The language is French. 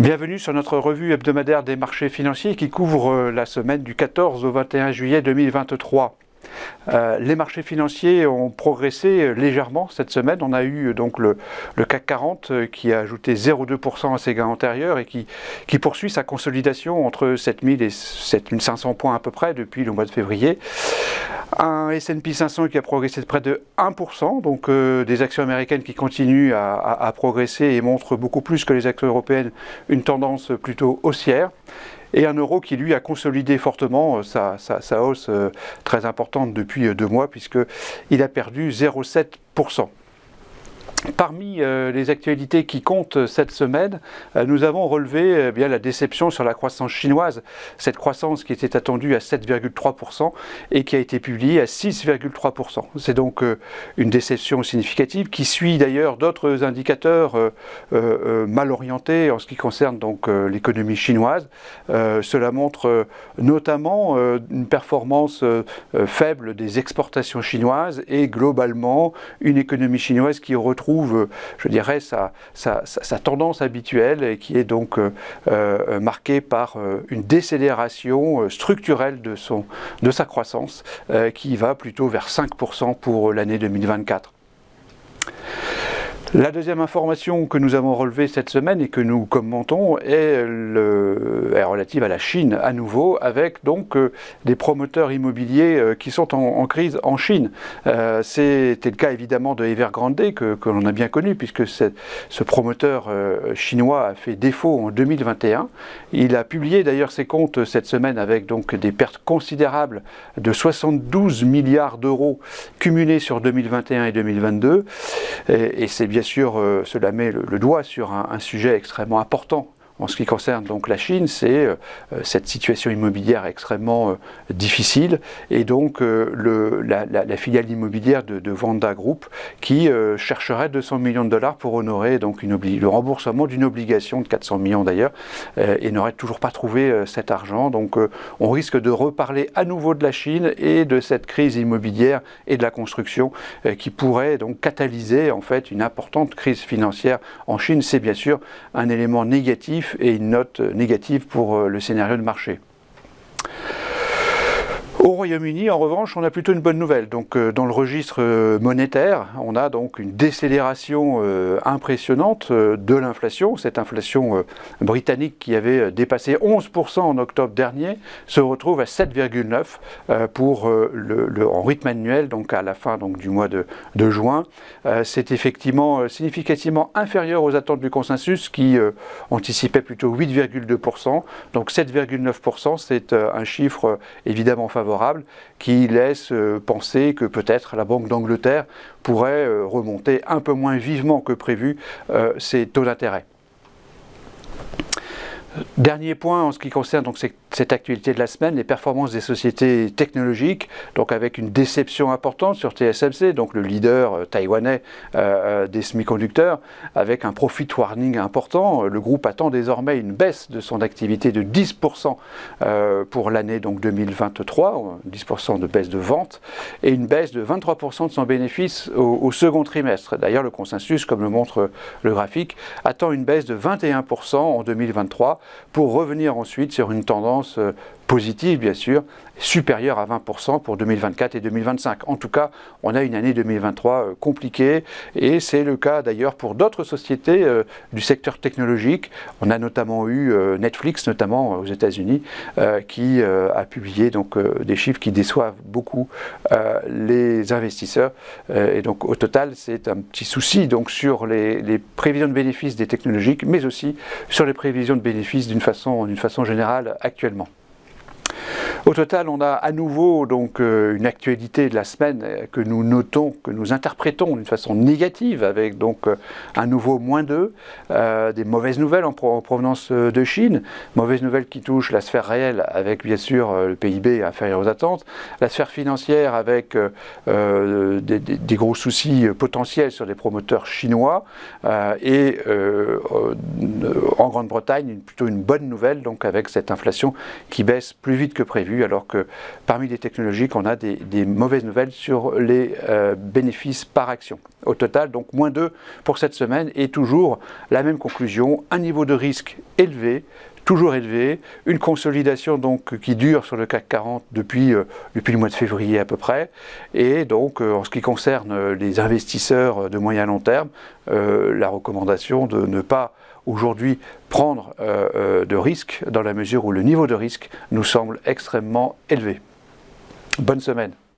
Bienvenue sur notre revue hebdomadaire des marchés financiers qui couvre la semaine du 14 au 21 juillet 2023. Les marchés financiers ont progressé légèrement cette semaine. On a eu donc le CAC 40 qui a ajouté 0,2% à ses gains antérieurs et qui poursuit sa consolidation entre 7000 et 7500 points à peu près depuis le mois de février. Un S&P 500 qui a progressé de près de 1%, donc des actions américaines qui continuent à progresser et montrent beaucoup plus que les actions européennes une tendance plutôt haussière. Et un euro qui, lui, a consolidé fortement sa hausse très importante depuis 2 mois, puisqu'il a perdu 0,7%. Parmi les actualités qui comptent cette semaine, nous avons relevé la déception sur la croissance chinoise, cette croissance qui était attendue à 7,3% et qui a été publiée à 6,3%. C'est donc une déception significative qui suit d'ailleurs d'autres indicateurs mal orientés en ce qui concerne donc l'économie chinoise. Cela montre notamment une performance faible des exportations chinoises et globalement une économie chinoise qui retrouve, je dirais, sa tendance habituelle et qui est donc marquée par une décélération structurelle de sa croissance qui va plutôt vers 5% pour l'année 2024. La deuxième information que nous avons relevée cette semaine et que nous commentons est relative à la Chine à nouveau, avec donc des promoteurs immobiliers qui sont en crise en Chine. C'était le cas évidemment de Evergrande que l'on a bien connu puisque ce promoteur chinois a fait défaut en 2021. Il a publié d'ailleurs ses comptes cette semaine avec donc des pertes considérables de 72 milliards d'euros cumulés sur 2021 et 2022 et c'est bien sûr, cela met le doigt sur un sujet extrêmement important en ce qui concerne donc la Chine, c'est cette situation immobilière extrêmement difficile et donc la filiale immobilière de Wanda Group qui chercherait 200 millions de dollars pour honorer donc le remboursement d'une obligation de 400 millions d'ailleurs et n'aurait toujours pas trouvé cet argent. Donc on risque de reparler à nouveau de la Chine et de cette crise immobilière et de la construction qui pourrait donc catalyser en fait une importante crise financière en Chine. C'est bien sûr un élément négatif et une note négative pour le scénario de marché. Au Royaume-Uni, en revanche, on a plutôt une bonne nouvelle. Donc, dans le registre monétaire, on a donc une décélération impressionnante de l'inflation. Cette inflation britannique qui avait dépassé 11% en octobre dernier se retrouve à 7,9% en rythme annuel, donc à la fin donc, du mois de juin. C'est effectivement significativement inférieur aux attentes du consensus qui anticipait plutôt 8,2%. Donc 7,9%, c'est un chiffre évidemment favorable qui laisse penser que peut-être la Banque d'Angleterre pourrait remonter un peu moins vivement que prévu ses taux d'intérêt. Dernier point en ce qui concerne donc cette actualité de la semaine, les performances des sociétés technologiques, donc avec une déception importante sur TSMC, donc le leader taïwanais des semi-conducteurs, avec un profit warning important. Le groupe attend désormais une baisse de son activité de 10% pour l'année donc 2023, 10% de baisse de vente, et une baisse de 23% de son bénéfice au second trimestre. D'ailleurs, le consensus, comme le montre le graphique, attend une baisse de 21% en 2023, pour revenir ensuite sur une tendance positive, bien sûr, supérieure à 20% pour 2024 et 2025. En tout cas, on a une année 2023 compliquée et c'est le cas d'ailleurs pour d'autres sociétés du secteur technologique. On a notamment eu Netflix, notamment aux États-Unis, qui a publié donc des chiffres qui déçoivent beaucoup les investisseurs. Et donc au total, c'est un petit souci donc sur les prévisions de bénéfices des technologiques, mais aussi sur les prévisions de bénéfices d'une façon générale actuellement. Au total, on a à nouveau donc une actualité de la semaine que nous notons, que nous interprétons d'une façon négative avec donc un nouveau -2, des mauvaises nouvelles en provenance de Chine, mauvaises nouvelles qui touchent la sphère réelle avec bien sûr le PIB inférieur aux attentes, la sphère financière avec des gros soucis potentiels sur les promoteurs chinois et en Grande-Bretagne plutôt une bonne nouvelle donc avec cette inflation qui baisse plus vite que prévu. prévu, alors que parmi les technologiques, on a des mauvaises nouvelles sur les bénéfices par action. Au total, donc moins 2 pour cette semaine, et toujours la même conclusion, un niveau de risque élevé, toujours élevé, une consolidation donc qui dure sur le CAC 40 depuis le mois de février à peu près, et donc en ce qui concerne les investisseurs de moyen long terme, la recommandation de ne pas aujourd'hui prendre de risques dans la mesure où le niveau de risque nous semble extrêmement élevé. Bonne semaine.